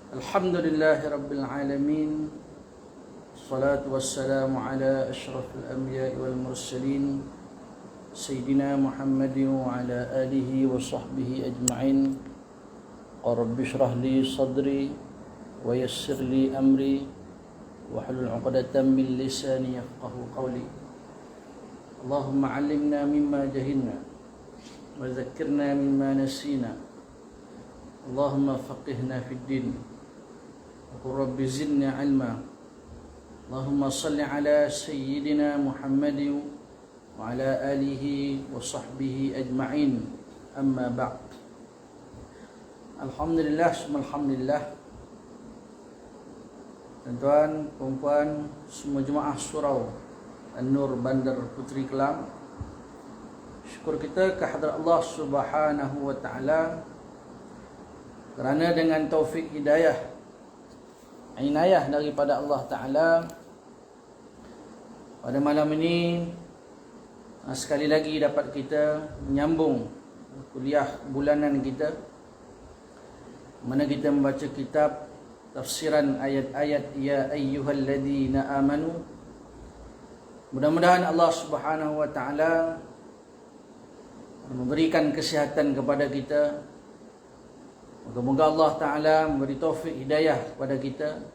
Alhamdulillahi Rabbil Alamin. Salatu wassalamu ala ashrafil anbiya'i wal mursalin Sayyidina Muhammadin wa ala alihi wa sahbihi ajma'in. Rabbi shrah li sadri wa yassir li amri wahlul 'uqdatam min lisani yafqahu qawli. Allahumma 'allimna mimma jahilna wa zakkirna mimma nasina. Allahumma faqihna fid din. Rabbi zidni ilma. Allahumma salli ala sayyidina Muhammadin wa ala alihi wa sahbihi ajma'in. Amma ba'd. Alhamdulillah, alhamdulillah. Tuan-tuan, puan-puan, semua jemaah surau An-Nur Bandar Puteri Kelang, syukur kita kehadrat Allah Subhanahu wa taala kerana dengan taufik hidayah, inayah daripada Allah Ta'ala, pada malam ini sekali lagi dapat kita menyambung kuliah bulanan kita, mana kita membaca kitab tafsiran ayat-ayat Ya ayyuhalladzina amanu. Mudah-mudahan Allah Subhanahu wa taala memberikan kesihatan kepada kita. Moga-moga Allah Ta'ala memberi taufik hidayah kepada kita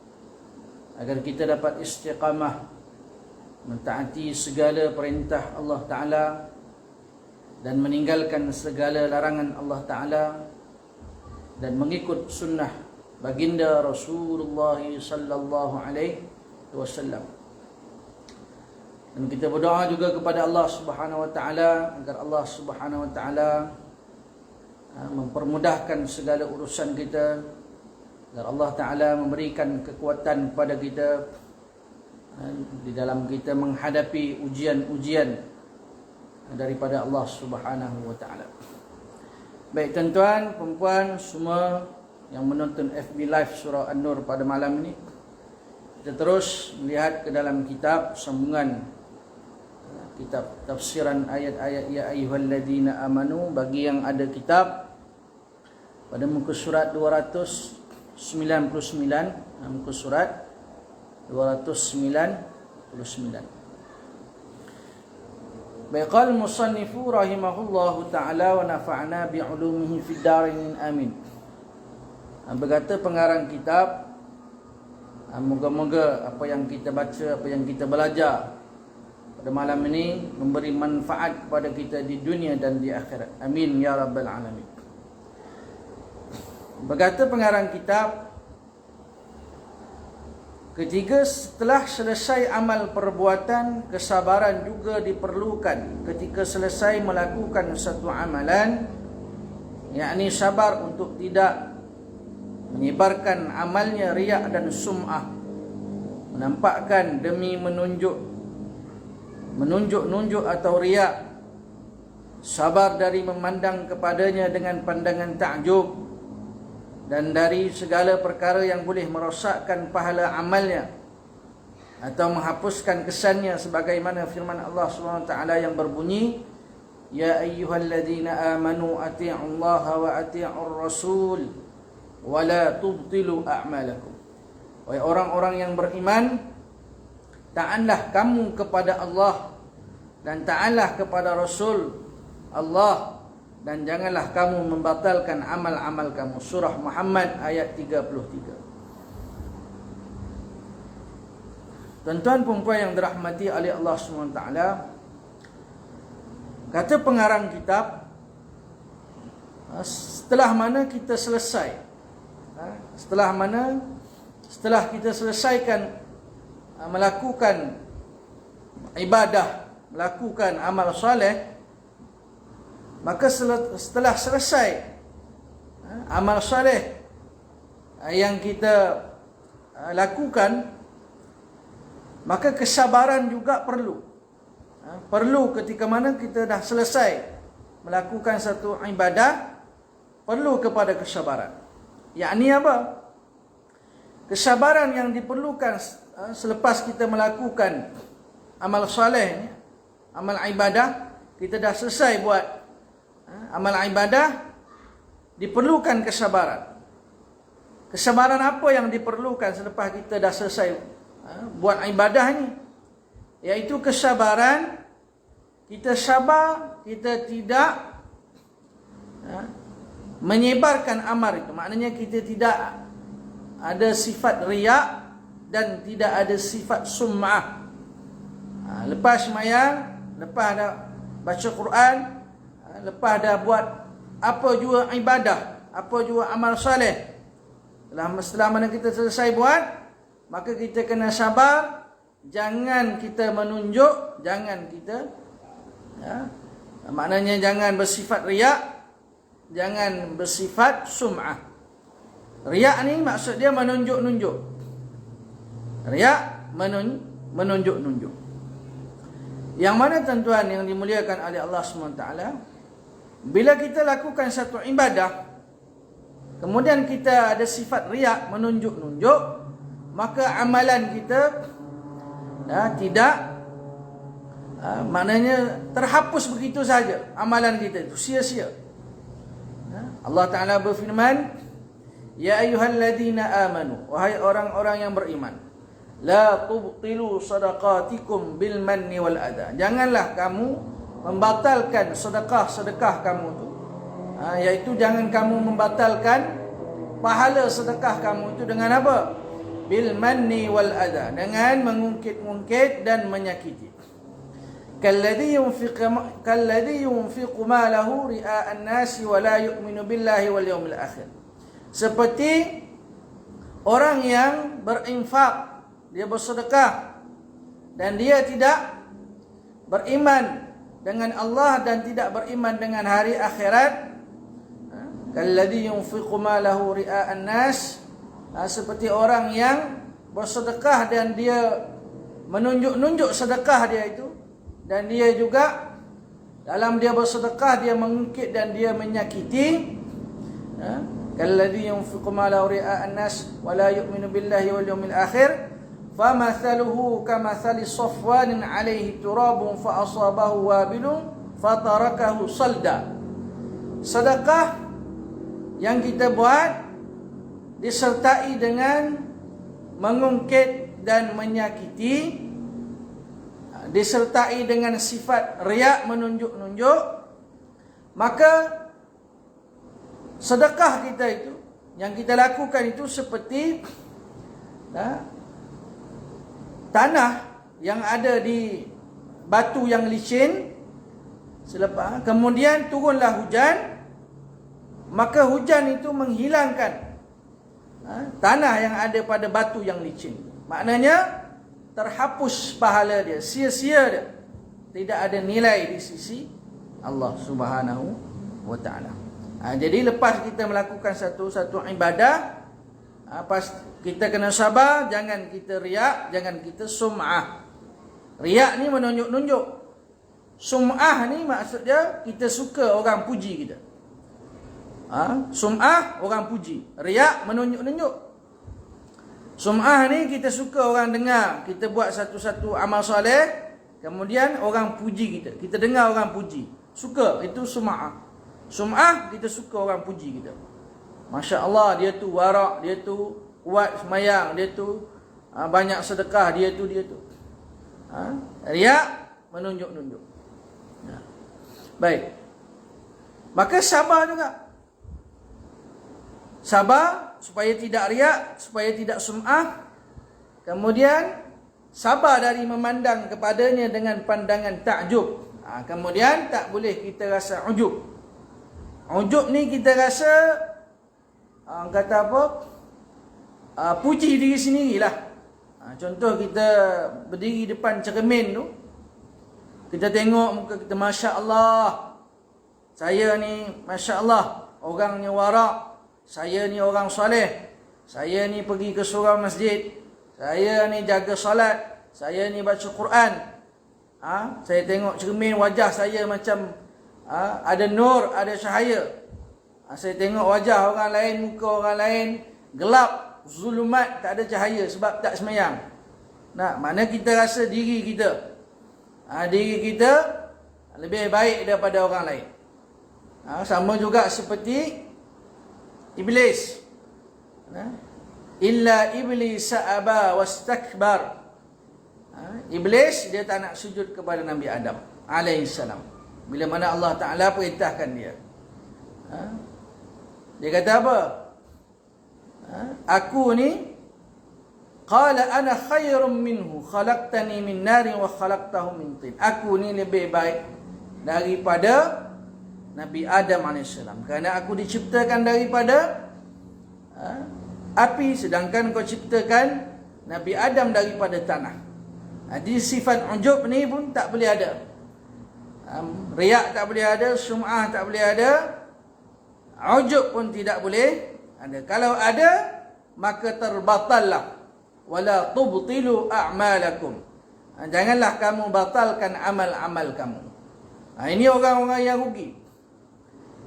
agar kita dapat istiqamah mentaati segala perintah Allah Ta'ala dan meninggalkan segala larangan Allah Ta'ala dan mengikut sunnah baginda Rasulullah sallallahu alaihi wasallam. Dan kita berdoa juga kepada Allah Subhanahu wa taala agar Allah Subhanahu wa taala mempermudahkan segala urusan kita, agar Allah Ta'ala memberikan kekuatan kepada kita di dalam kita menghadapi ujian-ujian daripada Allah Subhanahu wa taala. Baik tuan-tuan, puan-puan semua yang menonton FB Live Surau An-Nur pada malam ini, kita terus melihat ke dalam kitab sambungan kitab tafsiran ayat-ayat Ya ayyuhalladzina amanu. Bagi yang ada kitab, pada muka surat 299, muka surat 299. Baqal musannifu rahimahullahu ta'ala wa nafa'na bi'ulumihi fid darin amin. Berkata pengarang kitab, moga-moga apa yang kita baca, apa yang kita belajar pada malam ini memberi manfaat kepada kita di dunia dan di akhirat. Amin ya rabbal alamin. Berkata pengarang kitab, ketiga, setelah selesai amal perbuatan, kesabaran juga diperlukan ketika selesai melakukan satu amalan, yakni sabar untuk tidak menyebarkan amalnya riak dan sum'ah, menampakkan demi menunjuk atau riak, sabar dari memandang kepadanya dengan pandangan takjub, dan dari segala perkara yang boleh merosakkan pahala amalnya atau menghapuskan kesannya, sebagaimana firman Allah SWT yang berbunyi, Ya ayyuhalladzina amanu ati'ullaha wa ati'ur rasul wa la tubtilu a'malakum. Wahai orang-orang yang beriman, taatlah kamu kepada Allah dan taatlah kepada Rasul Allah, dan janganlah kamu membatalkan amal-amal kamu. Surah Muhammad ayat 33. Tuan-tuan puan-puan yang dirahmati oleh Allah SWT, kata pengarang kitab, setelah kita selesaikan melakukan ibadah, melakukan amal soleh, maka setelah selesai amal soleh yang kita lakukan, maka kesabaran juga perlu. Perlu ketika mana kita dah selesai melakukan satu ibadah, perlu kepada kesabaran. Yakni apa? Kesabaran yang diperlukan selepas kita melakukan amal soleh, amal ibadah, kita dah selesai buat amal ibadah, diperlukan kesabaran. Kesabaran apa yang diperlukan selepas kita dah selesai buat ibadah ni? Iaitu kesabaran, kita sabar, kita tidak menyebarkan amal itu. Maknanya kita tidak ada sifat riak dan tidak ada sifat sum'ah. Lepas sembahyang, lepas dah baca Quran, lepas dah buat apa jua ibadah, apa jua amal soleh, setelah mana kita selesai buat, maka kita kena sabar. Jangan kita menunjuk, jangan kita maknanya jangan bersifat riak, jangan bersifat sum'ah. Riak ni maksud dia menunjuk-nunjuk. Riak menunjuk-nunjuk. Yang mana tuan-tuan yang dimuliakan oleh Allah SWT, bila kita lakukan satu ibadah, kemudian kita ada sifat riak, menunjuk-nunjuk, maka amalan kita tidak, maknanya terhapus begitu saja. Amalan kita itu sia-sia. Allah Ta'ala berfirman, Ya ayyuhalladzina amanu, wahai orang-orang yang beriman, la tubtilu sadaqatikum bil manni wal adha. Janganlah kamu membatalkan sedekah-sedekah kamu tu. Iaitu jangan kamu membatalkan pahala sedekah kamu itu dengan apa? Bil manni wal adha, dengan mengungkit-ungkit dan menyakiti. Kalladhi yunfiqu malahu ria'an nasi wa la yu'minu billahi wal yawmil akhir. Seperti orang yang berinfak, dia bersedekah dan dia tidak beriman dengan Allah dan tidak beriman dengan hari akhirat. Kalladhi yunfiqu malahu ria'an nas, seperti orang yang bersedekah dan dia menunjuk-nunjuk sedekah dia itu, dan dia juga dalam dia bersedekah dia mengungkit dan dia menyakiti. Kalladhi yunfiqu malahu ria'an nas wa la yu'minu billahi wal yawmil akhir. فَمَثَلُهُ كَمَثَلِ صَفْوَانٍ عَلَيْهِ تُرَابٌ فَأَصَابَهُ وَابِلٌ فَتَرَكَهُ صَلْدًا. Sedekah yang kita buat disertai dengan mengungkit dan menyakiti, disertai dengan sifat riak, menunjuk-nunjuk, maka sedekah kita itu, yang kita lakukan itu seperti tanah yang ada di batu yang licin. Selepas kemudian turunlah hujan, maka hujan itu menghilangkan tanah yang ada pada batu yang licin. Maknanya terhapus pahala dia, sia-sia dia, tidak ada nilai di sisi Allah Subhanahu wa taala. Jadi lepas kita melakukan satu ibadah, kita kena sabar, jangan kita riak, jangan kita sum'ah. Riak ni menunjuk-nunjuk. Sum'ah ni maksudnya kita suka orang puji kita. Sum'ah orang puji, riak menunjuk-nunjuk. Sum'ah ni kita suka orang dengar kita buat satu-satu amal soleh, kemudian orang puji kita, kita dengar orang puji, suka, itu sum'ah. Sum'ah kita suka orang puji kita. Masya Allah, dia tu warak, dia tu kuat semayang, dia tu banyak sedekah, dia tu. Riak, menunjuk-nunjuk. Baik. Maka sabar juga. Sabar supaya tidak riak, supaya tidak sum'ah. Kemudian sabar dari memandang kepadanya dengan pandangan takjub. Kemudian tak boleh kita rasa ujub. Ujub ni kita rasa kata apa? Puji diri sendirilah. Contoh kita berdiri depan cermin tu, kita tengok muka kita, Masya Allah, saya ni Masya Allah, orangnya warak, saya ni orang soleh, saya ni pergi ke surau masjid, saya ni jaga salat, saya ni baca Quran. Saya tengok cermin, wajah saya macam ada nur, ada cahaya. Saya tengok wajah orang lain, muka orang lain gelap, zulumat, tak ada cahaya sebab tak semayang. Mana kita rasa diri kita, diri kita lebih baik daripada orang lain. Sama juga seperti iblis. illa iblis aba wastakbar. Iblis dia tak nak sujud kepada Nabi Adam alaihissalam. Bila mana Allah Ta'ala perintahkan dia. Dia kata apa? Aku ni, qala ana khairum minhu khalaqtani min narin wa khalaqtahu min tin. Aku ni lebih baik daripada Nabi Adam alaihissalam, kerana aku diciptakan daripada api, sedangkan kau ciptakan Nabi Adam daripada tanah. Jadi sifat ujub ni pun tak boleh ada. Riak tak boleh ada, sum'ah tak boleh ada, ujub pun tidak boleh ada. Kalau ada, maka terbatallah. Wala tubtilu a'malakum. Janganlah kamu batalkan amal-amal kamu. Ini orang-orang yang rugi.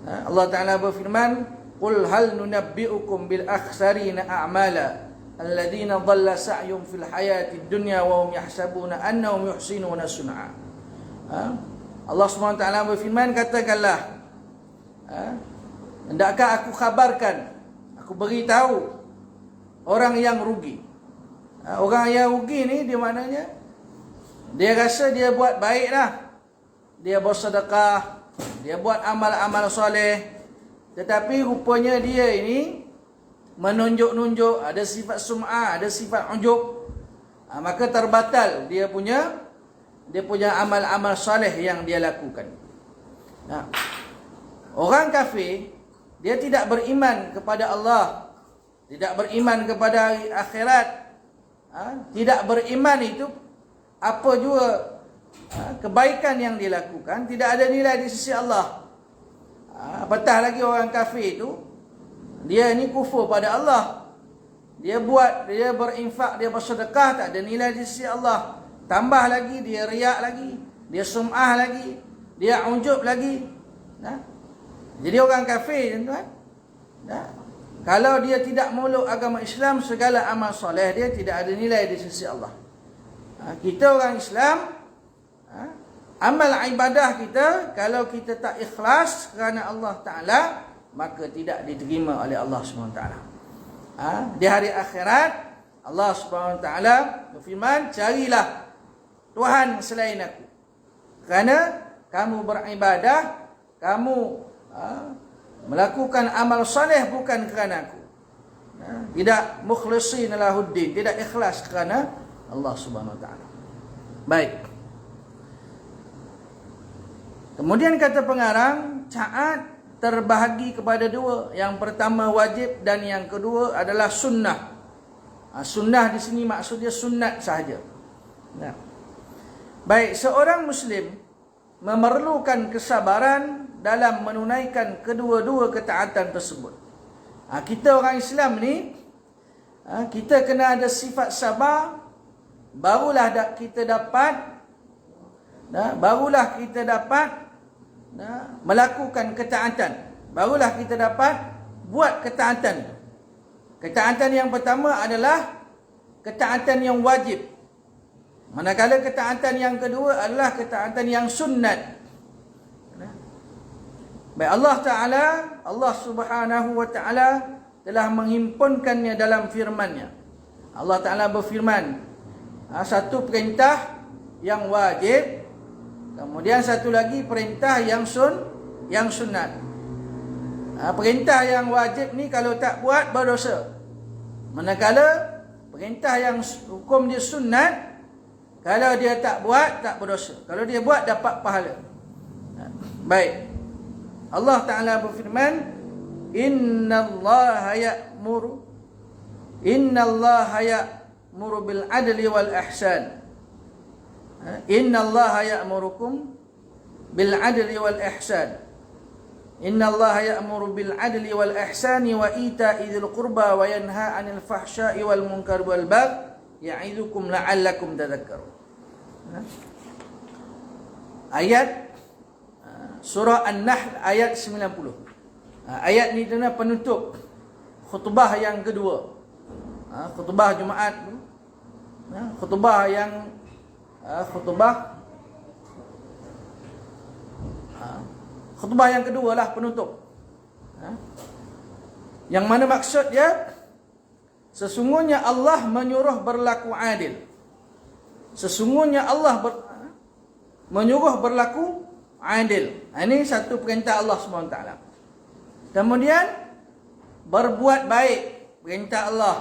Allah Ta'ala berfirman, qul hal nunabbi'ukum bil akhsarina a'mala alladhina dhalla sa'yum fil hayatid dunya wa hum yahsabuna annahum yuhsinuna sun'a. Allah SWT berfirman, katakanlah, hendakkah aku khabarkan, aku beritahu orang yang rugi. Orang yang rugi ni di mananya? Dia rasa dia buat baik lah, dia bersedekah, dia buat amal-amal soleh, tetapi rupanya dia ini menunjuk-nunjuk, ada sifat sum'ah, ada sifat ujub, maka terbatal dia punya amal-amal soleh yang dia lakukan. Orang kafir, dia tidak beriman kepada Allah, tidak beriman kepada hari akhirat, tidak beriman itu apa juga kebaikan yang dilakukan tidak ada nilai di sisi Allah. Apatah lagi orang kafir itu, dia ini kufur pada Allah. Dia berinfak, dia bersedekah, tak ada nilai di sisi Allah. Tambah lagi, dia riak lagi, dia sum'ah lagi, dia ujub lagi. Jadi orang kafir, tuan-tuan, kalau dia tidak meluk agama Islam, segala amal soleh dia tidak ada nilai di sisi Allah. Kita orang Islam, amal ibadah kita, kalau kita tak ikhlas kerana Allah Ta'ala, maka tidak diterima oleh Allah SWT. Di hari akhirat, Allah SWT berfirman, carilah Tuhan selain aku, kerana kamu beribadah, kamu melakukan amal soleh bukan kerana aku, tidak mukhlisin lahuddin, tidak ikhlas kerana Allah Subhanahu Wa Taala. Baik. Kemudian kata pengarang, taat terbahagi kepada dua. Yang pertama wajib dan yang kedua adalah sunnah. Sunnah di sini maksudnya sunat sahaja. Baik, seorang Muslim memerlukan kesabaran dalam menunaikan kedua-dua ketaatan tersebut. Kita orang Islam ni, kita kena ada sifat sabar, barulah kita dapat melakukan ketaatan, barulah kita dapat buat ketaatan. Ketaatan yang pertama adalah ketaatan yang wajib, manakala ketaatan yang kedua adalah ketaatan yang sunnat. Baik, Allah Subhanahu Wa Taala telah menghimpunkannya dalam firman-Nya. Allah Taala berfirman, satu perintah yang wajib, kemudian satu lagi perintah yang sunat. Perintah yang wajib ni kalau tak buat berdosa. Manakala perintah yang hukum dia sunat, kalau dia tak buat tak berdosa. Kalau dia buat dapat pahala. Baik. Allah Ta'ala berfirman, Innallaha ya'muru bil adli wal ihsan. Innallaha ya'murukum bil adli wal ihsan. Innallaha ya'muru bil adli wal ihsani wa ita'i dzil qurba wa yanha 'anil fahsya'i wal munkari wal baghi ya'idukum la'allakum tadhakkarun. Ayat surah An-Nahl ayat 90. Ayat ni adalah penutup khutbah yang kedua. Khutbah Jumaat. Khutbah yang khutbah yang kedua lah, penutup. Yang mana maksud dia, sesungguhnya Allah menyuruh berlaku adil. Sesungguhnya Allah menyuruh berlaku adil. Ini satu perintah Allah SWT. Kemudian berbuat baik, perintah Allah.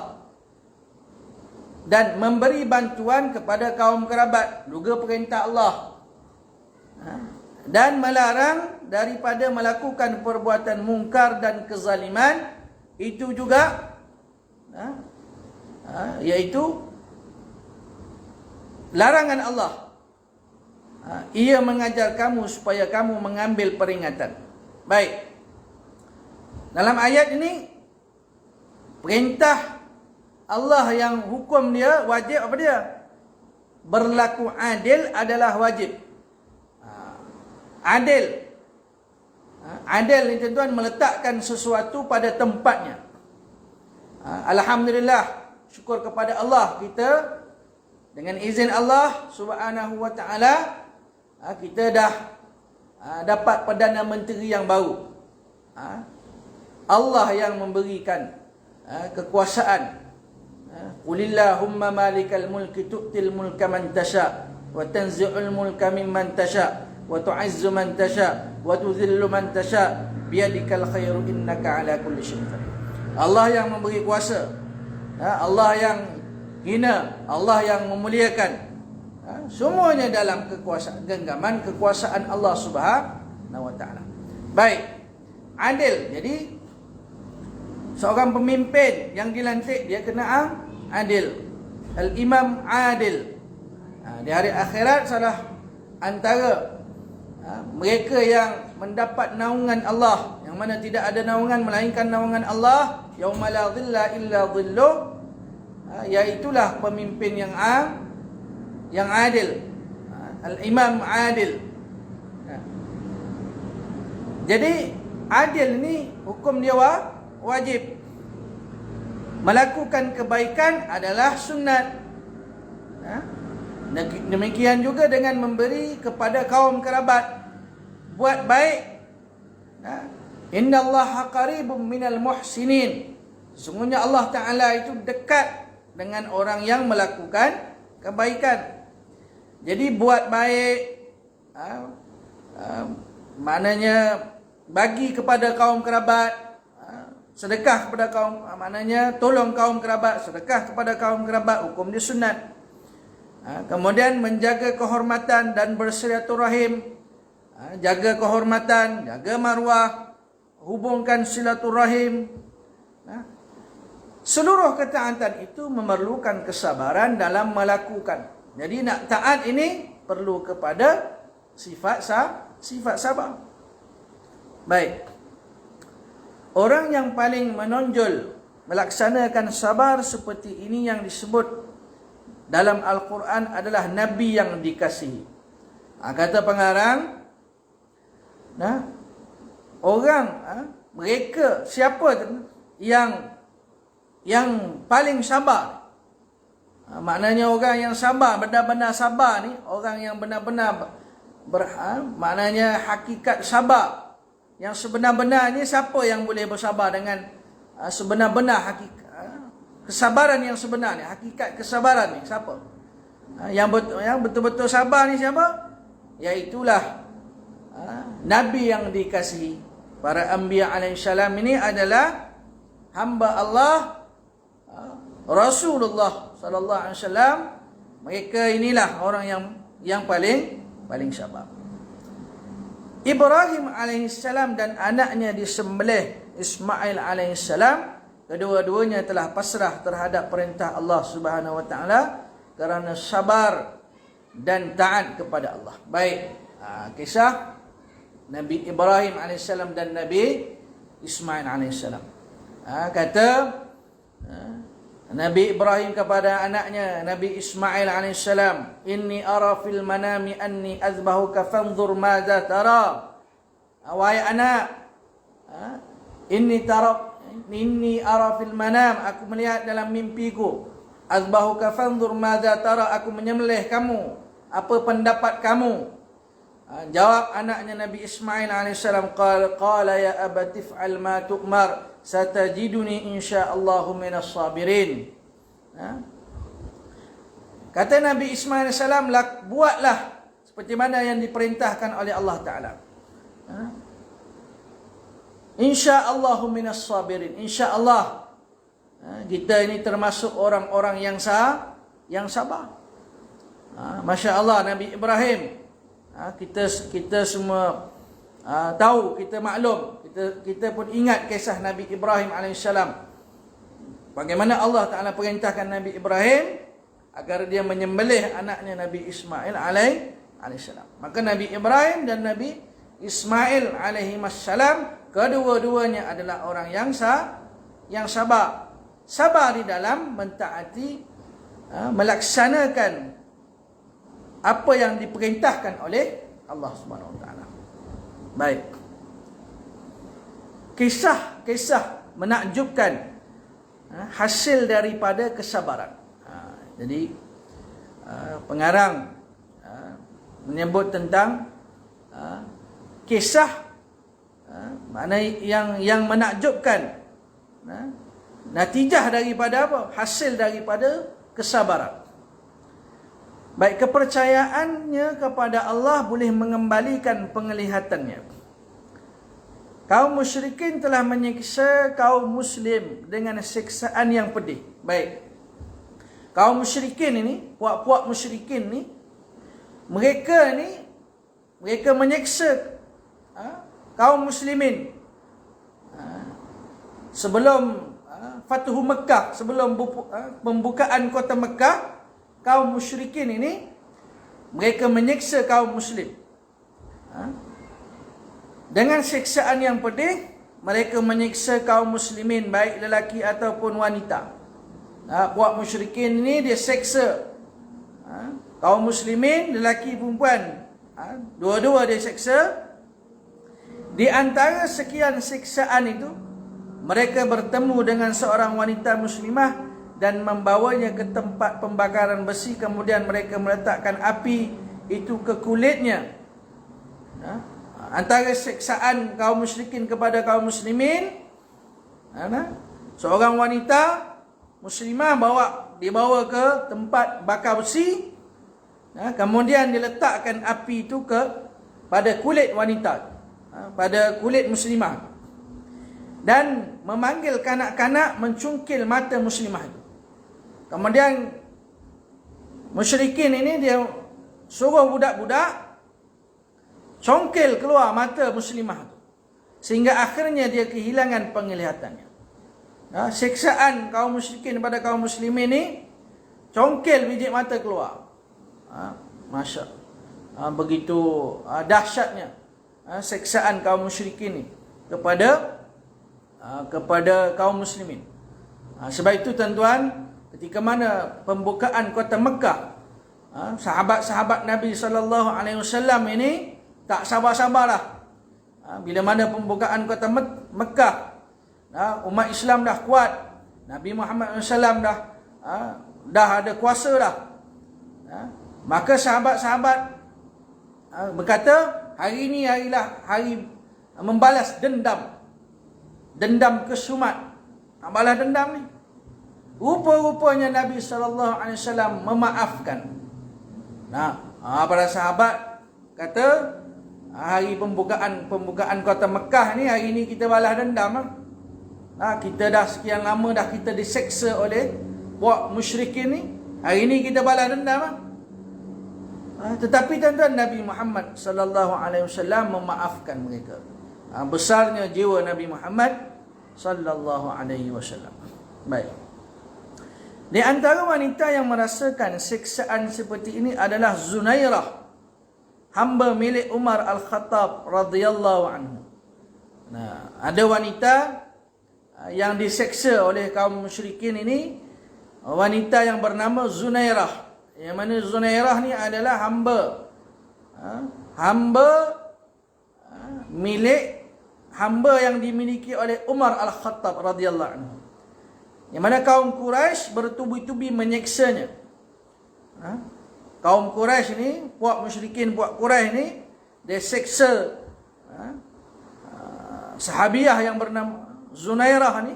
Dan memberi bantuan kepada kaum kerabat, juga perintah Allah. Dan melarang daripada melakukan perbuatan mungkar dan kezaliman, itu juga yaitu larangan Allah. Ia mengajar kamu supaya kamu mengambil peringatan. Baik. Dalam ayat ini, perintah Allah yang hukum dia wajib apa dia? Berlaku adil adalah wajib. Adil. Adil ni tuan-tuan meletakkan sesuatu pada tempatnya. Alhamdulillah, syukur kepada Allah, kita dengan izin Allah Subhanahu wa taala kita dah dapat Perdana Menteri yang baru. Allah yang memberikan kekuasaan. Qulillahumma malikal mulki tu'til mulka man tasha wa tanzi'ul mulka mimman tasha wa tu'izzu man tasha wa tudhillu man tasha biyadikal khairu innaka ala kulli syai'in qadir. Allah yang memberi kuasa, Allah yang hina, Allah yang memuliakan, semuanya dalam kekuasaan, genggaman kekuasaan Allah Subhanahu wa taala. Baik, adil. Jadi seorang pemimpin yang dilantik dia kena adil. Al-imam adil. Di hari akhirat salah antara mereka yang mendapat naungan Allah, yang mana tidak ada naungan melainkan naungan Allah, yauma la dhilla illa dhilluh, iaitulah pemimpin yang adil. Al-imam adil. Jadi adil ni hukum dia wajib. Melakukan kebaikan adalah sunat. Demikian juga dengan memberi kepada kaum kerabat. Buat baik. Innallaha qaribum minal muhsinin. Sesungguhnya Allah Ta'ala itu dekat dengan orang yang melakukan kebaikan. Jadi buat baik, maknanya bagi kepada kaum kerabat, sedekah kepada kaum, maknanya tolong kaum kerabat, sedekah kepada kaum kerabat, hukum dia sunat. Kemudian menjaga kehormatan dan bersilaturahim, jaga kehormatan, jaga maruah, hubungkan silaturahim. Seluruh ketaatan itu memerlukan kesabaran dalam melakukan. Jadi nak taat ini perlu kepada sifat sabar. Baik. Orang yang paling menonjol melaksanakan sabar seperti ini yang disebut dalam Al-Quran adalah Nabi yang dikasihi. Kata pengarang, orang, mereka, siapa yang paling sabar? Maknanya orang yang sabar, benar-benar sabar ni, orang yang benar-benar maknanya hakikat sabar. Yang sebenar-benarnya, siapa yang boleh bersabar dengan sebenar-benar hakikat kesabaran yang sebenar ni, hakikat kesabaran ni siapa? Yang betul-betul sabar ni siapa? Iaitulah Nabi yang dikasihi. Para anbiya alaihissalam ini adalah hamba Allah, Rasulullah sallallahu alaihi wasallam. Mereka inilah orang yang paling sabar. Ibrahim alaihissalam dan anaknya disembelih, Ismail alaihissalam, kedua-duanya telah pasrah terhadap perintah Allah Subhanahu wa taala kerana sabar dan taat kepada Allah. Baik, kisah Nabi Ibrahim alaihissalam dan Nabi Ismail alaihissalam. Kata Nabi Ibrahim kepada anaknya Nabi Ismail alaihissalam, "Inni ara fil manami anni azbahuka fanzur madza tara." Wahai anak, inni ara fil manam, aku melihat dalam mimpiku, azbahuka fanzur madza tara, aku menyembelih kamu, apa pendapat kamu? Jawab anaknya Nabi Ismail alaihissalam, qala ya abati fa'al ma tu'mar satajiduni insyaallahu minas sabirin. Kata Nabi Ismail AS, buatlah seperti mana yang diperintahkan oleh Allah Ta'ala. InsyaAllahu minas sabirin. InsyaAllah kita ini termasuk orang-orang yang sabar. Masya Allah, Nabi Ibrahim, kita semua tahu, kita maklum, kita pun ingat kisah Nabi Ibrahim AS. Bagaimana Allah Ta'ala perintahkan Nabi Ibrahim agar dia menyembelih anaknya Nabi Ismail AS. Maka Nabi Ibrahim dan Nabi Ismail alaihissalam kedua-duanya adalah orang yang sabar. Sabar di dalam mentaati, melaksanakan apa yang diperintahkan oleh Allah Subhanahu Wa Taala. Baik. Kisah menakjubkan hasil daripada kesabaran. Jadi pengarang menyebut tentang kisah makna yang menakjubkan, natijah daripada apa? Hasil daripada kesabaran. Baik, kepercayaannya kepada Allah boleh mengembalikan penglihatannya. Kaum musyrikin telah menyiksa kaum muslim dengan siksaan yang pedih. Baik, kaum musyrikin ini, puak-puak musyrikin ni, mereka menyiksa kaum muslimin sebelum Fathu Mekah, sebelum pembukaan kota Mekah. Kaum musyrikin ini mereka menyiksa kaum muslim dengan siksaan yang pedih. Mereka menyiksa kaum muslimin, baik lelaki ataupun wanita. Puak musyrikin ini dia seksa kaum muslimin, lelaki perempuan, dua-dua dia seksa. Di antara sekian siksaan itu, mereka bertemu dengan seorang wanita muslimah dan membawanya ke tempat pembakaran besi. Kemudian mereka meletakkan api itu ke kulitnya. Antara siksaan kaum musyrikin kepada kaum muslimin, seorang wanita muslimah dibawa ke tempat bakar besi, kemudian diletakkan api itu pada kulit wanita, pada kulit muslimah, dan memanggil kanak-kanak mencungkil mata muslimah itu. Kemudian musyrikin ini dia suruh budak-budak congkil keluar mata muslimah itu, sehingga akhirnya dia kehilangan penglihatannya. Siksaan kaum musyrikin pada kaum muslimin ini, congkil biji mata keluar. Masya Allah, begitu dahsyatnya siksaan kaum musyrikin ini kepada kaum muslimin. Sebab itu tuan-tuan, ketika mana pembukaan kota Mekah, sahabat-sahabat Nabi SAW ini tak sabar-sabarlah. Bila mana pembukaan kota Mekah, umat Islam dah kuat, Nabi Muhammad SAW dah ada kuasa dah, maka sahabat-sahabat berkata, hari ini hari membalas dendam kesumat. Balas dendam ni. Rupa-rupanya Nabi SAW memaafkan. Para sahabat kata, hari pembukaan kota Mekah ni, hari ni kita balas dendam. Kita dah sekian lama dah kita diseksa oleh puak musyrikin ni, hari ni kita balas dendam. Tetapi tuan-tuan, Nabi Muhammad SAW memaafkan mereka. Besarnya jiwa Nabi Muhammad SAW. Baik. Di antara wanita yang merasakan siksaan seperti ini adalah Zunairah, hamba milik Umar Al-Khattab radhiyallahu anhu. Ada wanita yang diseksa oleh kaum musyrikin ini, wanita yang bernama Zunairah. Yang mana Zunairah ni adalah hamba yang dimiliki oleh Umar Al-Khattab radhiyallahu anhu. Yang mana kaum Quraisy bertubi-tubi menyeksanya. Kaum Quraisy ni, puak musyrikin, puak Quraisy ni, dia seksa sahabiah yang bernama Zunairah ni,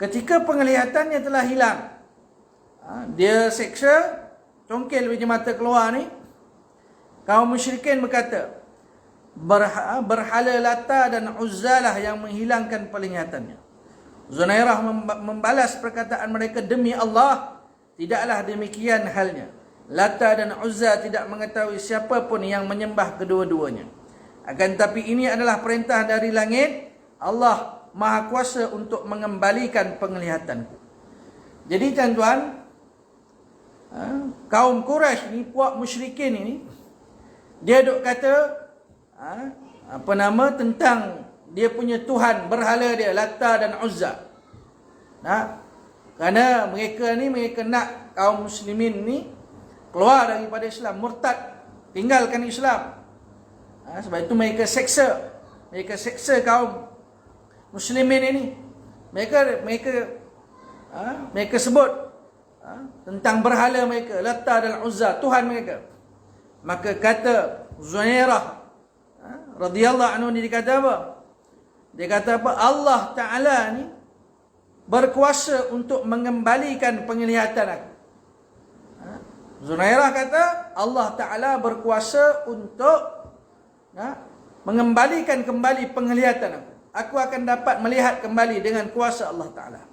ketika penglihatannya telah hilang, dia seksa, congkel biji mata keluar ni, kaum musyrikin berkata, berhala Lata dan Uzza lah yang menghilangkan penglihatannya. Zunairah membalas perkataan mereka, demi Allah, tidaklah demikian halnya. Lata dan Uzza tidak mengetahui siapa pun yang menyembah kedua-duanya. Akan tapi ini adalah perintah dari langit. Allah Maha Kuasa untuk mengembalikan penglihatanku. Jadi tuan-tuan, kaum Quraisy ni, puak musyrikin ini, dia duk kata tentang dia punya Tuhan berhala dia, Lata dan Uzza. Kerana mereka nak kaum muslimin ni keluar daripada Islam, murtad, tinggalkan Islam. Sebab itu mereka seksa kaum muslimin ini. Mereka sebut tentang berhala mereka, Lata dan Uzza, Tuhan mereka. Maka kata Zunairah radhiyallahu anhu, dia kata apa? Dia kata apa? Allah Ta'ala ni berkuasa untuk mengembalikan penglihatan aku. Zunairah kata Allah Ta'ala berkuasa untuk mengembalikan kembali penglihatan aku. Aku akan dapat melihat kembali dengan kuasa Allah Ta'ala.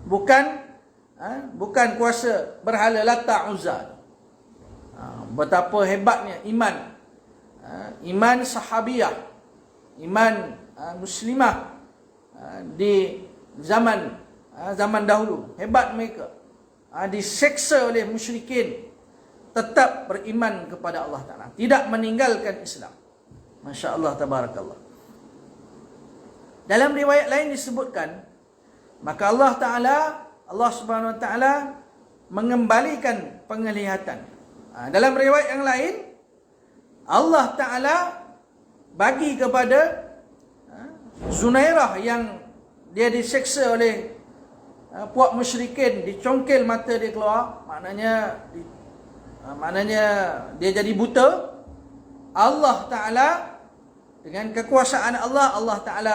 Bukan kuasa berhala Lata Uzza. Betapa hebatnya iman. Iman sahabiyah, iman muslimah di zaman dahulu. Hebat mereka. Diseksa oleh musyrikin, tetap beriman kepada Allah Ta'ala, tidak meninggalkan Islam. Masya Allah, tabarakallah. Dalam riwayat lain disebutkan, maka Allah Subhanahu Wa Ta'ala mengembalikan penglihatan. Dalam riwayat yang lain, Allah Ta'ala bagi kepada Zunairah yang dia diseksa oleh puak musyrikin, dicongkel mata dia keluar, maknanya dia jadi buta. Allah Ta'ala dengan kekuasaan Allah Ta'ala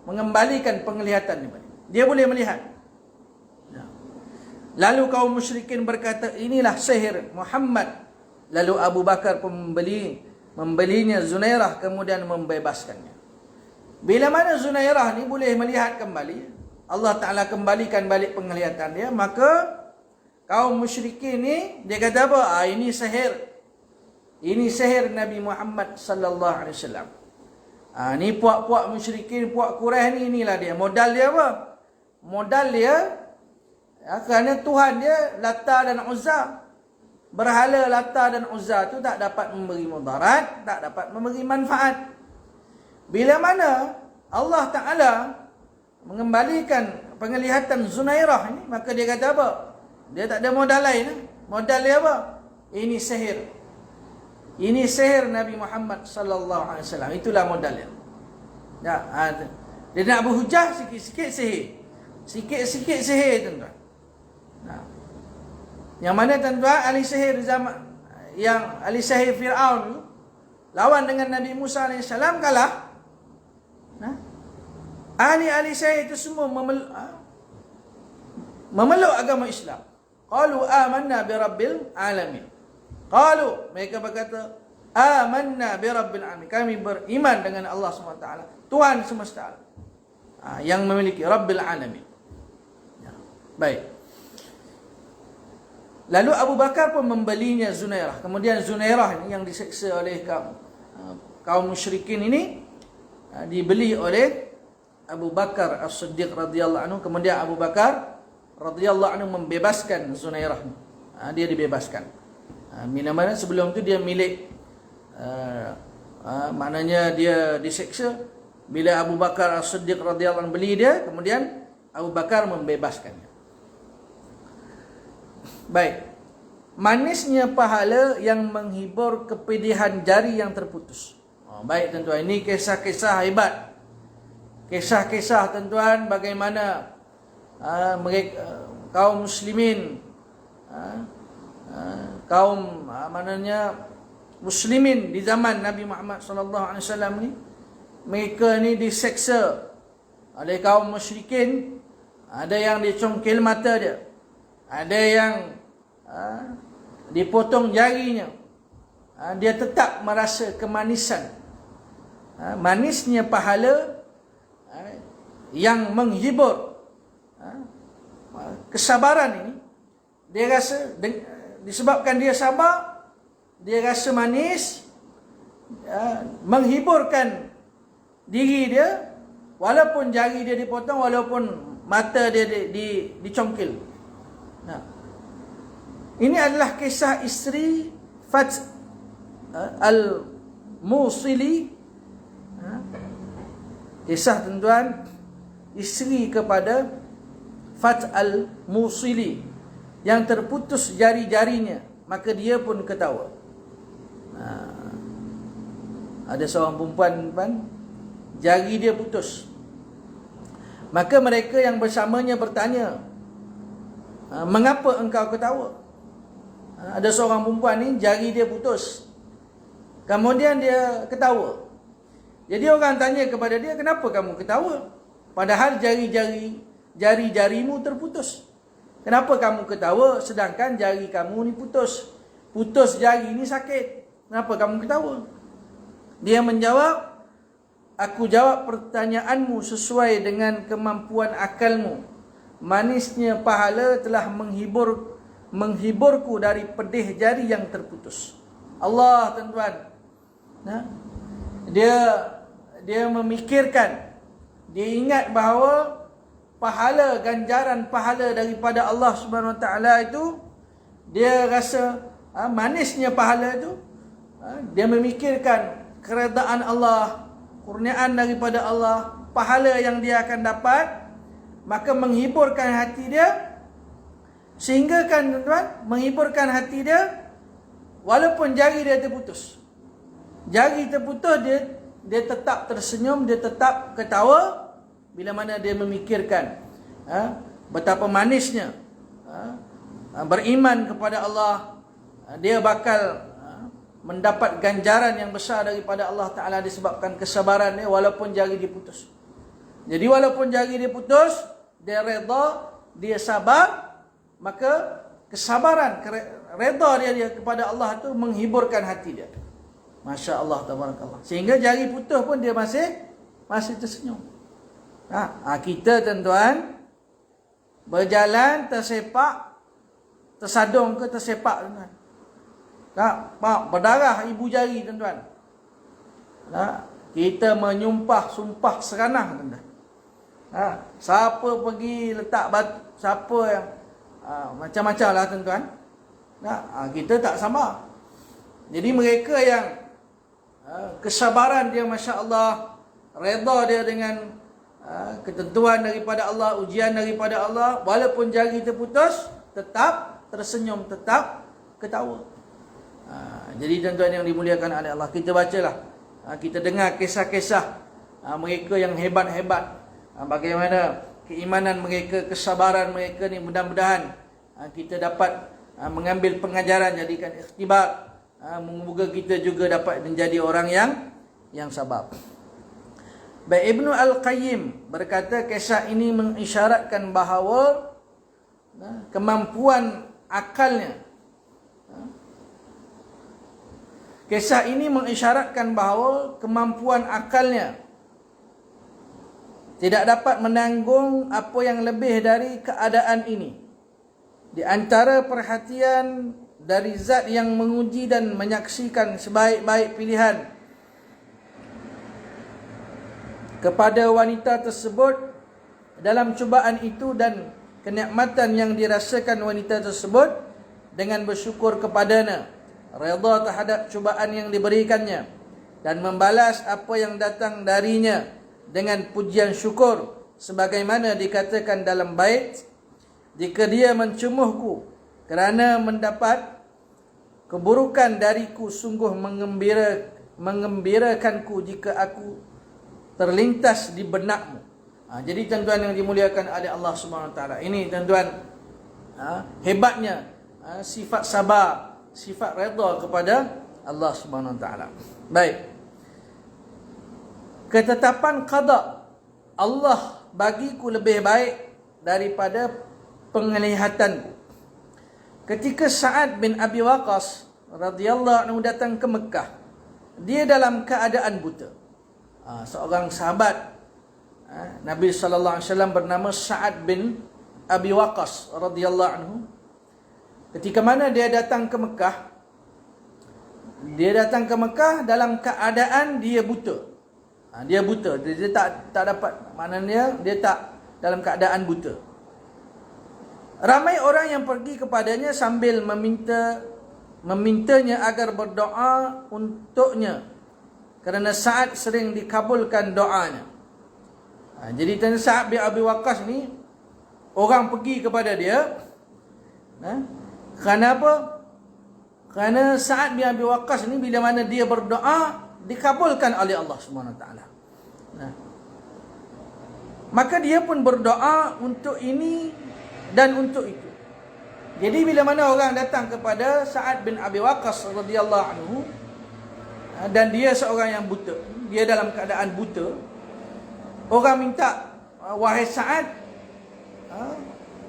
mengembalikan penglihatan dia boleh melihat. Lalu kaum musyrikin berkata, inilah sihir Muhammad. Lalu Abu Bakar pun membelinya Zunairah, kemudian membebaskannya. Bila mana Zunairah ni boleh melihat kembali, Allah Ta'ala kembalikan balik penglihatan dia, maka kaum musyrikin ni dia kata apa? Ini sihir. Ini sihir Nabi Muhammad sallallahu alaihi wasallam. Ni puak-puak musyrikin, puak Quraisy ni, inilah dia. Modal dia apa? Modal dia kerana Tuhan dia Lata dan Uzza. Berhala Lata dan Uzza tu tak dapat memberi mudarat, tak dapat memberi manfaat. Bila mana Allah Ta'ala mengembalikan penglihatan Zunairah ini, maka dia kata apa? Dia tak ada modal lain. Modal dia apa? Ini sihir. Ini sihir Nabi Muhammad sallallahu alaihi wasallam. Itulah modalnya. Dia nak berhujah sikit-sikit sihir. Sikit-sikit sihir, tuan-tuan. Yang mana tuan-tuan, ahli sihir Fir'aun lawan dengan Nabi Musa AS kalah. Ahli sihir itu semua memeluk agama Islam. Qalu amanna bi rabbil alamin. Mereka berkata, amanna bi rabbil alamin. Kami beriman dengan Allah SWT, Tuhan semesta alam, yang memiliki Rabbil alamin. Baik. Lalu Abu Bakar pun membelinya Zunairah. Kemudian Zunairah ini yang diseksa oleh kaum musyrikin ini dibeli oleh Abu Bakar As-Siddiq radhiyallahu anhu. Kemudian Abu Bakar radhiyallahu anhu membebaskan Zunairah. Dia dibebaskan. Mana sebelum itu dia milik, maknanya dia diseksa. Bila Abu Bakar As-Siddiq radhiyallahu anhu beli dia, kemudian Abu Bakar membebaskannya. Baik. Manisnya pahala yang menghibur kepedihan jari yang terputus. Baik tuan-tuan, ini kisah-kisah hebat. Kisah-kisah tuan-tuan bagaimana mereka, kaum muslimin, kaum muslimin di zaman Nabi Muhammad sallallahu alaihi wasallam ni, mereka ni diseksa oleh kaum musyrikin. Ada yang dicongkil mata dia, ada yang dipotong jarinya. Dia tetap merasa kemanisan. Manisnya pahala yang menghibur. Kesabaran ini, dia rasa disebabkan dia sabar, dia rasa manis, menghiburkan diri dia, walaupun jari dia dipotong, walaupun mata dia dicongkil. Ini adalah kisah isteri Fat al-Musili. Kisah tuan-tuan, isteri kepada Fat al-Musili yang terputus jari-jarinya, maka dia pun ketawa. Ada seorang perempuan, jari dia putus. Maka mereka yang bersamanya bertanya, mengapa engkau ketawa? Ada seorang perempuan ni, jari dia putus, kemudian dia ketawa. Jadi orang tanya kepada dia, kenapa kamu ketawa? Padahal jari-jarimu terputus. Kenapa kamu ketawa sedangkan jari kamu ni putus? Putus jari ni sakit. Kenapa kamu ketawa? Dia menjawab, aku jawab pertanyaanmu sesuai dengan kemampuan akalmu. Manisnya pahala telah menghiburku dari pedih jari yang terputus. Allah, tuan-tuan. Dia memikirkan, dia ingat bahawa pahala, ganjaran pahala daripada Allah Subhanahu Wa Taala itu, dia rasa manisnya pahala itu. Dia memikirkan keredaan Allah, kurniaan daripada Allah, pahala yang dia akan dapat, maka menghiburkan hati dia, sehingga kan tuan-tuan, menghiburkan hati dia walaupun jari dia terputus. Jari terputus, dia tetap tersenyum, dia tetap ketawa bila mana dia memikirkan betapa manisnya beriman kepada Allah. Dia bakal mendapat ganjaran yang besar daripada Allah Ta'ala disebabkan kesabaran dia walaupun jari dia putus. Jadi walaupun jari dia putus, dia reda, dia sabar, maka kesabaran, reda dia kepada Allah itu menghiburkan hati dia. Masya Allah, tabarakallah. Sehingga jari putus pun dia masih tersenyum. Kita tuan-tuan berjalan tersepak, tersadung ke tersepak tuan-tuan. Berdarah ibu jari tuan-tuan. Kita sumpah seranah tuan-tuan. Siapa pergi letak batu, siapa yang macam-macam lah tuan-tuan. Kita tak sabar. Jadi mereka yang kesabaran dia Masya Allah, reda dia dengan ketentuan daripada Allah, ujian daripada Allah, walaupun jari terputus, tetap tersenyum, tetap ketawa. Jadi tuan-tuan yang dimuliakan oleh Allah, kita bacalah, kita dengar kisah-kisah mereka yang hebat-hebat, bagaimana keimanan mereka, kesabaran mereka ni. Mudah-mudahan kita dapat mengambil pengajaran, jadikan ikhtibar. Moga kita juga dapat menjadi orang yang sabar. Baik, Ibnu Al-Qayyim berkata, kisah ini mengisyaratkan bahawa kemampuan akalnya, kisah ini mengisyaratkan bahawa kemampuan akalnya tidak dapat menanggung apa yang lebih dari keadaan ini. Di antara perhatian dari zat yang menguji dan menyaksikan sebaik-baik pilihan kepada wanita tersebut dalam cubaan itu, dan kenikmatan yang dirasakan wanita tersebut dengan bersyukur kepadanya, redha terhadap cubaan yang diberikannya, dan membalas apa yang datang darinya dengan pujian syukur, sebagaimana dikatakan dalam bait, jika dia mencumuhku kerana mendapat keburukan dariku, sungguh mengembirakanku jika aku terlintas di benakmu. Jadi tuan-tuan yang dimuliakan oleh Allah Subhanahu Wa Taala, ini tuan-tuan hebatnya sifat sabar, sifat redha kepada Allah Subhanahu Wa Taala. Baik, ketetapan qada Allah bagiku lebih baik daripada penglihatanku. Ketika Sa'ad bin Abi Waqqas radhiyallahu anhu datang ke Mekah, dia dalam keadaan buta. Seorang sahabat Nabi sallallahu alaihi wasallam bernama Sa'ad bin Abi Waqqas radhiyallahu anhu. Ketika mana dia datang ke Mekah, dalam keadaan dia buta. Dia buta, dia tak dapat, maknanya dia tak dalam keadaan buta. Ramai orang yang pergi kepadanya sambil memintanya agar berdoa untuknya, kerana Sa'ad sering dikabulkan doanya. Jadi Tuan Sa'ad bin Abi Waqqas ni, orang pergi kepada dia, kerana apa? Kerana Sa'ad bin Abi Waqqas ni bila mana dia berdoa, dikabulkan oleh Allah SWT. Maka dia pun berdoa untuk ini dan untuk itu. Jadi bila mana orang datang kepada Sa'ad bin Abi Waqqas radhiyallahu anhu, dan dia seorang yang buta, dia dalam keadaan buta, orang minta, wahai Sa'ad,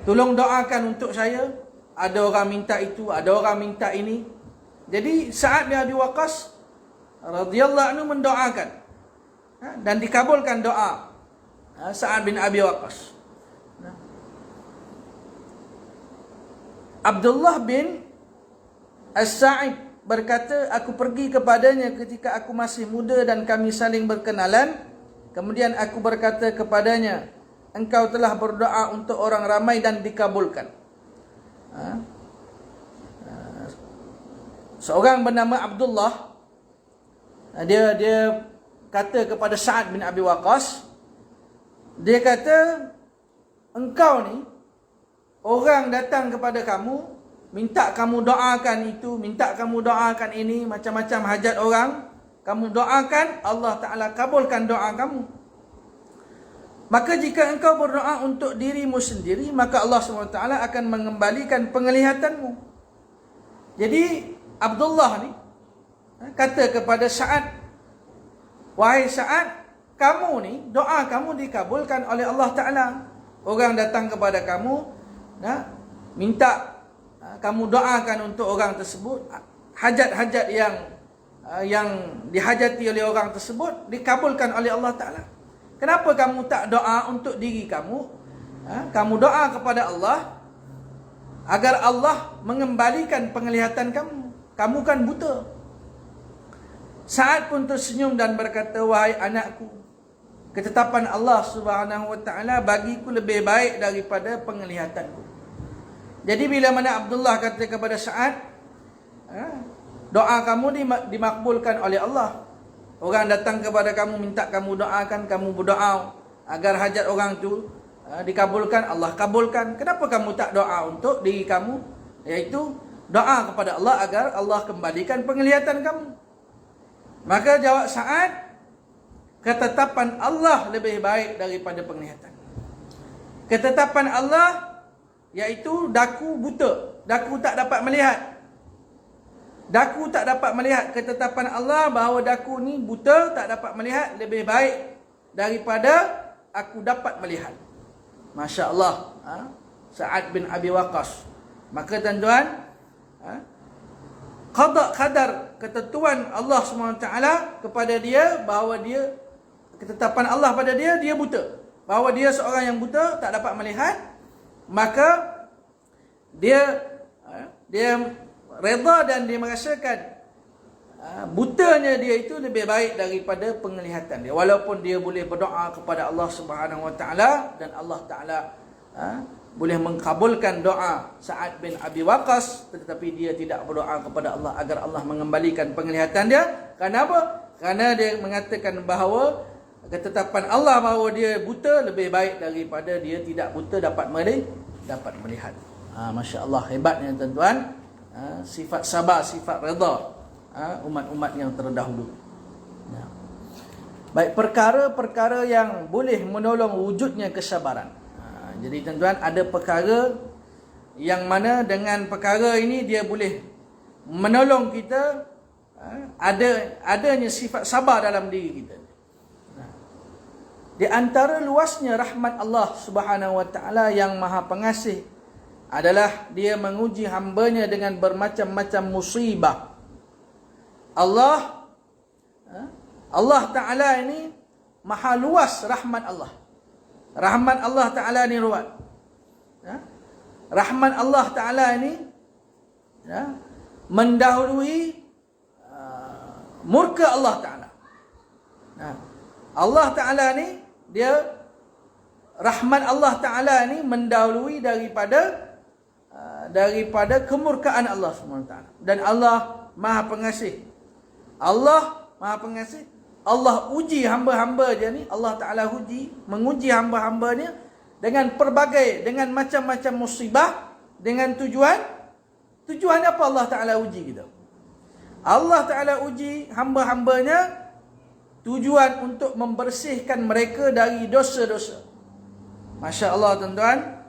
tolong doakan untuk saya. Ada orang minta itu, ada orang minta ini. Jadi Sa'ad bin Abi Waqqas radhiyallahu anhu mendoakan, dan dikabulkan doa Sa'ad bin Abi Waqqas. Abdullah bin As-Sa'id berkata, aku pergi kepadanya ketika aku masih muda dan kami saling berkenalan. Kemudian aku berkata kepadanya, engkau telah berdoa untuk orang ramai dan dikabulkan. Seorang bernama Abdullah, dia kata kepada Sa'ad bin Abi Waqqas, dia kata, engkau ni, orang datang kepada kamu, minta kamu doakan itu, minta kamu doakan ini, macam-macam hajat orang, kamu doakan, Allah Ta'ala kabulkan doa kamu. Maka jika engkau berdoa untuk dirimu sendiri, maka Allah SWT akan mengembalikan penglihatanmu. Jadi Abdullah ni kata kepada Sa'ad, wahai Sa'ad, kamu ni, doa kamu dikabulkan oleh Allah Ta'ala. Orang datang kepada kamu, minta kamu doakan untuk orang tersebut, hajat-hajat yang dihajati oleh orang tersebut dikabulkan oleh Allah Ta'ala. Kenapa kamu tak doa untuk diri kamu? Kamu doa kepada Allah agar Allah mengembalikan penglihatan kamu. Kamu kan buta. Sa'ad pun tersenyum dan berkata, wahai anakku, ketetapan Allah Subhanahu wa Ta'ala bagiku lebih baik daripada penglihatanku. Jadi bila mana Abdullah kata kepada Sa'ad, doa kamu dimakbulkan oleh Allah. Orang datang kepada kamu, minta kamu doakan, kamu berdoa agar hajat orang tu dikabulkan, Allah kabulkan. Kenapa kamu tak doa untuk diri kamu? Iaitu doa kepada Allah agar Allah kembalikan penglihatan kamu. Maka jawab Sa'ad, ketetapan Allah lebih baik daripada penglihatan. Ketetapan Allah iaitu daku buta, daku tak dapat melihat. Daku tak dapat melihat. Ketetapan Allah bahawa daku ni buta, tak dapat melihat, lebih baik daripada aku dapat melihat. Masya Allah, Sa'ad bin Abi Waqqas. Maka tuan-tuan, qada qadar ketentuan Allah SWT kepada dia, bahawa dia, ketetapan Allah pada dia, dia buta, bahawa dia seorang yang buta, tak dapat melihat. Maka dia reda dan dia merasakan butanya dia itu lebih baik daripada penglihatan dia. Walaupun dia boleh berdoa kepada Allah Subhanahu Wa Taala dan Allah Taala boleh mengkabulkan doa Sa'ad bin Abi Waqqas, tetapi dia tidak berdoa kepada Allah agar Allah mengembalikan penglihatan dia. Kenapa? Kerana dia mengatakan bahawa ketetapan Allah bahawa dia buta lebih baik daripada dia tidak buta dapat melihat. Masya Allah, hebatnya tuan-tuan, sifat sabar, sifat redha umat-umat yang terdahulu. Baik, perkara-perkara yang boleh menolong wujudnya kesabaran. Jadi tuan-tuan, ada perkara yang mana dengan perkara ini dia boleh menolong kita adanya sifat sabar dalam diri kita. Di antara luasnya rahmat Allah Subhanahu wa taala yang Maha Pengasih adalah dia menguji hamba-Nya dengan bermacam-macam musibah. Allah Ta'ala ini maha luas rahmat Allah. Rahmat Allah Ta'ala ni luas. Rahmat Allah Ta'ala ini mendahului murka Allah Ta'ala. Allah Ta'ala ni dia, rahmat Allah Ta'ala ni mendahului daripada kemurkaan Allah SWT. Dan Allah Maha Pengasih. Allah Maha Pengasih. Allah uji hamba-hamba dia ni. Allah Ta'ala menguji hamba-hambanya dengan dengan macam-macam musibah. Dengan tujuan apa Allah Ta'ala uji kita? Allah Ta'ala uji hamba-hambanya tujuan untuk membersihkan mereka dari dosa-dosa. Masya Allah tuan-tuan.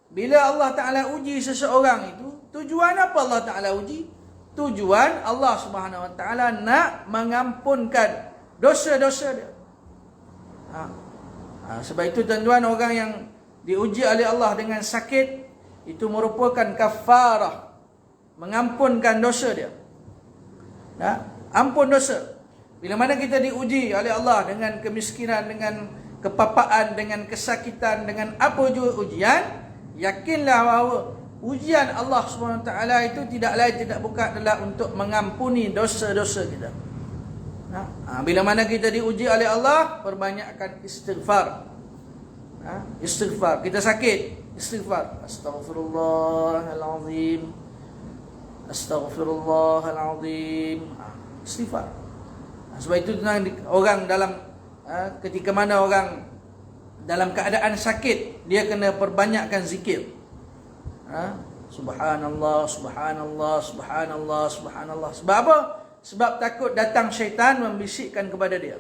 Bila Allah Ta'ala uji seseorang itu, tujuan apa Allah Ta'ala uji? Tujuan Allah Subhanahu Wa Ta'ala nak mengampunkan dosa-dosa dia. Sebab itu tuan-tuan, orang yang diuji oleh Allah dengan sakit, itu merupakan kafarah, mengampunkan dosa dia. Ampun dosa. Bila mana kita diuji oleh Allah dengan kemiskinan, dengan kepapaan, dengan kesakitan, dengan apa juga ujian, yakinlah bahawa ujian Allah SWT itu tidak lain tidak bukan adalah untuk mengampuni dosa-dosa kita. Bila mana kita diuji oleh Allah, perbanyakkan istighfar. Istighfar. Kita sakit, istighfar. Astaghfirullahalazim. Astaghfirullahalazim. Istighfar. Sebab itu orang dalam ketika mana orang dalam keadaan sakit, dia kena perbanyakkan zikir. Subhanallah, subhanallah, subhanallah, subhanallah. Sebab apa? Sebab takut datang syaitan membisikkan kepada dia.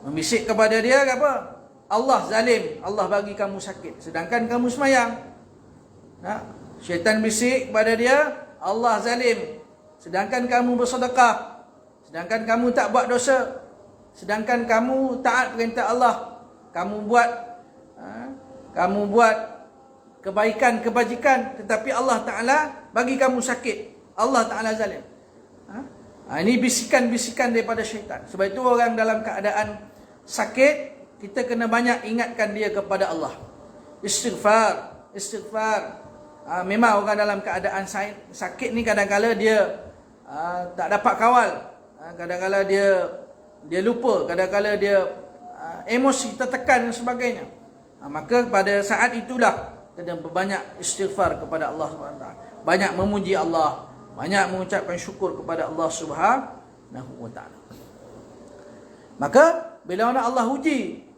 Membisik kepada dia apa? Allah zalim, Allah bagi kamu sakit, sedangkan kamu semayang. Syaitan bisik kepada dia, Allah zalim, sedangkan kamu bersedekah, sedangkan kamu tak buat dosa, sedangkan kamu taat perintah Allah, kamu buat kebaikan, kebajikan, tetapi Allah Ta'ala bagi kamu sakit. Allah Ta'ala zalim. Ini bisikan-bisikan daripada syaitan. Sebab itu orang dalam keadaan sakit, kita kena banyak ingatkan dia kepada Allah. Istighfar. Memang orang dalam keadaan sakit ni kadang-kadang dia tak dapat kawal. Kadang-kadang dia lupa. Kadang-kadang dia emosi tertekan dan sebagainya. Maka pada saat itulah kita berbanyak istighfar kepada Allah SWT. Banyak memuji Allah, banyak mengucapkan syukur kepada Allah Subhanahu wa taala. Maka bila mana Allah uji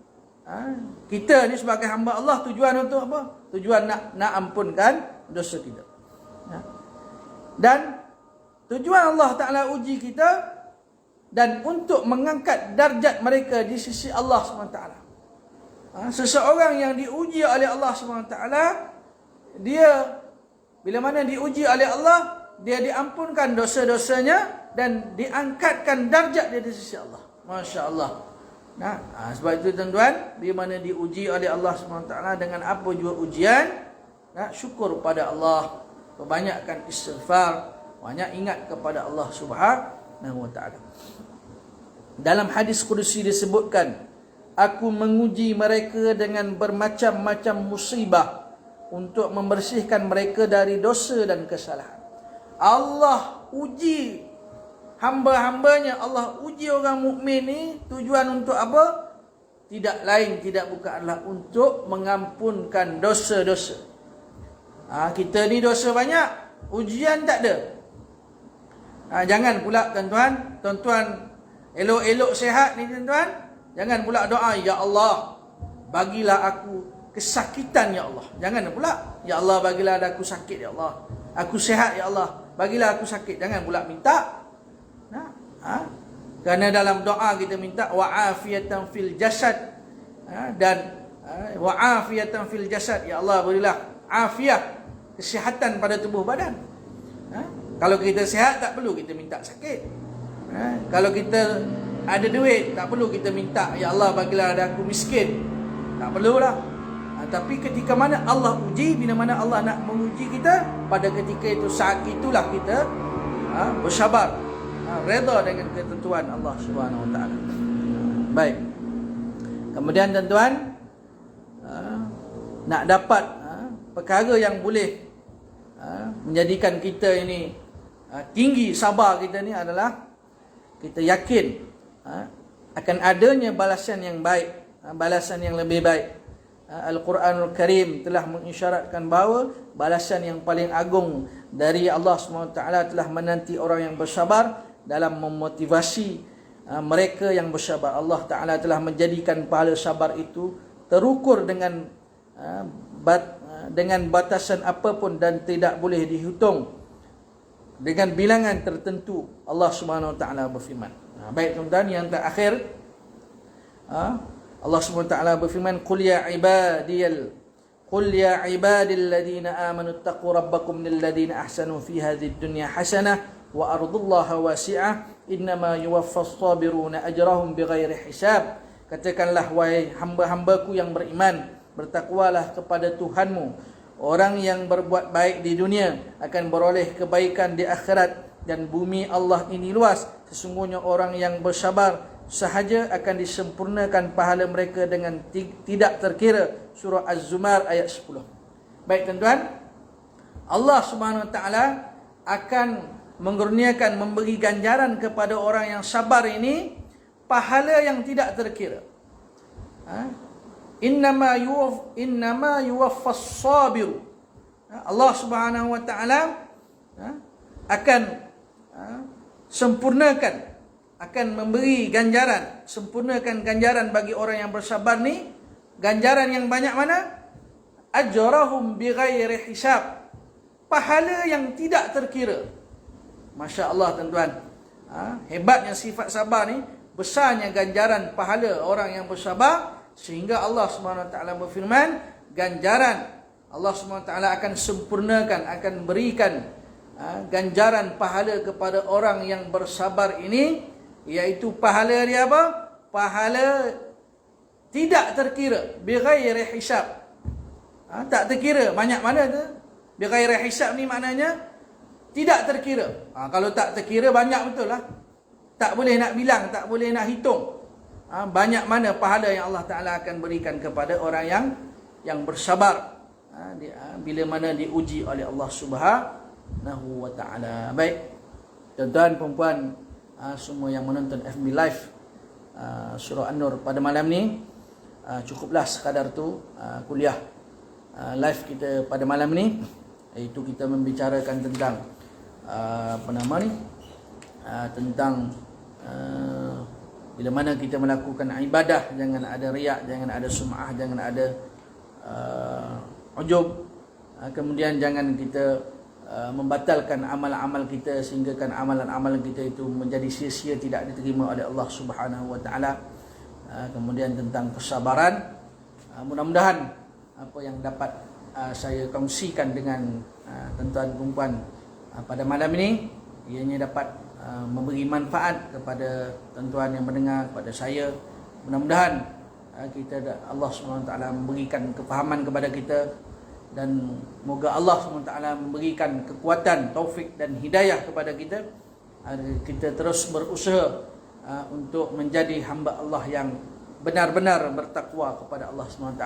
kita ni sebagai hamba Allah, tujuan untuk apa? Tujuan nak ampunkan dosa kita. Dan tujuan Allah Ta'ala uji kita dan untuk mengangkat darjat mereka di sisi Allah SWT. Seseorang yang diuji oleh Allah SWT, dia bila mana diuji oleh Allah, dia diampunkan dosa-dosanya dan diangkatkan darjat dia di sisi Allah. Masya Allah. Sebab itu tuan-tuan, bila mana diuji oleh Allah SWT dengan apa juga ujian, syukur pada Allah, perbanyakkan istighfar, banyak ingat kepada Allah Subhanahu wa taala. Dalam hadis qudsi disebutkan, aku menguji mereka dengan bermacam-macam musibah untuk membersihkan mereka dari dosa dan kesalahan. Allah uji hamba-hambanya, Allah uji orang mukmin ni tujuan untuk apa? Tidak lain tidak bukan adalah untuk mengampunkan dosa-dosa. Kita ni dosa banyak, ujian tak ada. Jangan pula tuan-tuan elok-elok sihat ni tuan-tuan, jangan pula doa, ya Allah bagilah aku kesakitan ya Allah. Jangan pula, ya Allah bagilah aku sakit ya Allah. Aku sihat ya Allah, bagilah aku sakit. Jangan pula minta. Kerana dalam doa kita minta wa'afiyatan fil jasad, dan wa'afiyatan fil jasad, ya Allah berilah afiat, kesihatan pada tubuh badan. Kalau kita sihat tak perlu kita minta sakit. Kalau kita ada duit, tak perlu kita minta, ya Allah bagilah ada aku miskin. Tak perlulah. Tapi ketika mana Allah uji, bila mana Allah nak menguji kita, pada ketika itu, saat itulah kita bersabar, redha dengan ketentuan Allah Subhanahu Wa Taala. Baik. Kemudian tuan-tuan, nak dapat perkara yang boleh menjadikan kita ini tinggi sabar kita ni adalah kita yakin akan adanya balasan yang baik, balasan yang lebih baik. Al-Quranul Karim telah mengisyaratkan bahawa balasan yang paling agung dari Allah SWT telah menanti orang yang bersabar dalam memotivasi mereka yang bersabar. Allah Ta'ala telah menjadikan pahala sabar itu terukur dengan batasan apapun dan tidak boleh dihitung dengan bilangan tertentu. Allah Subhanahu Wa Taala berfirman. Baik tuan-tuan, yang terakhir Allah SWT berfirman, Qul ya ibadil ladhina amanu attaqu rabbakum lilladhina ahsanu fi hadhihi dunya hasanah wa ardullaha wasi'ah innama yuwaffas sabiruna ajrahum bighairi hisab. Katakanlah, wahai hamba-hambaku yang beriman, bertakwalah kepada Tuhanmu. Orang yang berbuat baik di dunia akan beroleh kebaikan di akhirat, dan bumi Allah ini luas. Sesungguhnya orang yang bersabar sahaja akan disempurnakan pahala mereka dengan tidak terkira. Surah Az-Zumar ayat 10. Baik tuan-tuan, Allah Subhanahu Wa Taala akan mengurniakan, memberi ganjaran kepada orang yang sabar ini pahala yang tidak terkira. Innama yuwaffas sabiru. Allah Subhanahu Wa Taala akan sempurnakan, akan memberi ganjaran, sempurnakan ganjaran bagi orang yang bersabar ni. Ganjaran yang banyak mana? Ajrahum bighairi hisab. Pahala yang tidak terkira. Masya Allah tuan-tuan. Hebatnya sifat sabar ni, besarnya ganjaran pahala orang yang bersabar, sehingga Allah SWT berfirman, ganjaran Allah SWT akan sempurnakan, akan berikan ganjaran pahala kepada orang yang bersabar ini, iaitu pahala dia apa? Pahala tidak terkira, bighairi hisab. Tak terkira banyak mana tu? Bighairi hisab ni maknanya tidak terkira. Kalau tak terkira banyak betul lah. Tak boleh nak bilang, tak boleh nak hitung. Banyak mana pahala yang Allah Ta'ala akan berikan kepada orang yang bersabar bila mana diuji oleh Allah Subhanahu Wa Ta'ala. Baik, tuan-tuan, perempuan, semua yang menonton FB Live Surah An-Nur pada malam ni, cukuplah sekadar tu kuliah live kita pada malam ni, iaitu kita membicarakan tentang tentang bila mana kita melakukan ibadah, jangan ada riak, jangan ada sum'ah, jangan ada ujub. Kemudian jangan kita membatalkan amal-amal kita sehingga kan amalan-amalan kita itu menjadi sia-sia, tidak diterima oleh Allah Subhanahu Wa Taala. Kemudian tentang kesabaran, mudah-mudahan apa yang dapat saya kongsikan dengan tuan-tuan perempuan pada malam ini, ianya dapat memberi manfaat kepada tuan-tuan yang mendengar, kepada saya. Mudah-mudahan Allah SWT memberikan kefahaman kepada kita, dan moga Allah SWT memberikan kekuatan, taufik dan hidayah kepada kita, kita terus berusaha untuk menjadi hamba Allah yang benar-benar bertakwa kepada Allah SWT,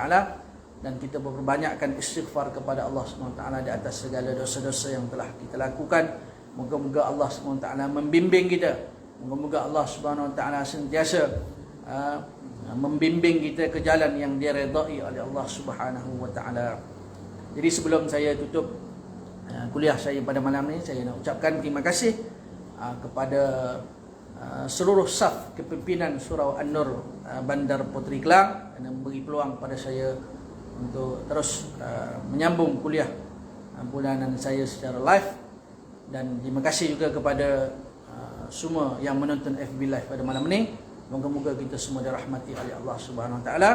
dan kita berbanyakkan istighfar kepada Allah SWT di atas segala dosa-dosa yang telah kita lakukan. Moga-moga Allah SWT membimbing kita. Moga-moga Allah SWT sentiasa membimbing kita ke jalan yang diredai oleh Allah Subhanahu Wa Taala. Jadi sebelum saya tutup kuliah saya pada malam ini, saya nak ucapkan terima kasih kepada seluruh saf kepimpinan Surau An-Nur Bandar Puteri Klang, yang memberi peluang pada saya untuk terus menyambung kuliah bulanan saya secara live. Dan terima kasih juga kepada semua yang menonton FB Live pada malam ini. Moga-moga kita semua dirahmati oleh Allah Subhanahu Wa Taala.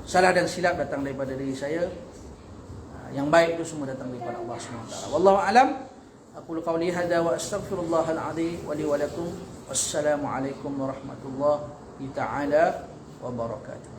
Salah dan silap datang daripada diri saya. Yang baik itu semua datang daripada Allah Subhanahu Wa Taala. Wallahu alam. Aqulu qawli hadza wa astaghfirullahal azim wa li wa lakum. Wassalamu alaikum warahmatullahi taala wabarakatuh.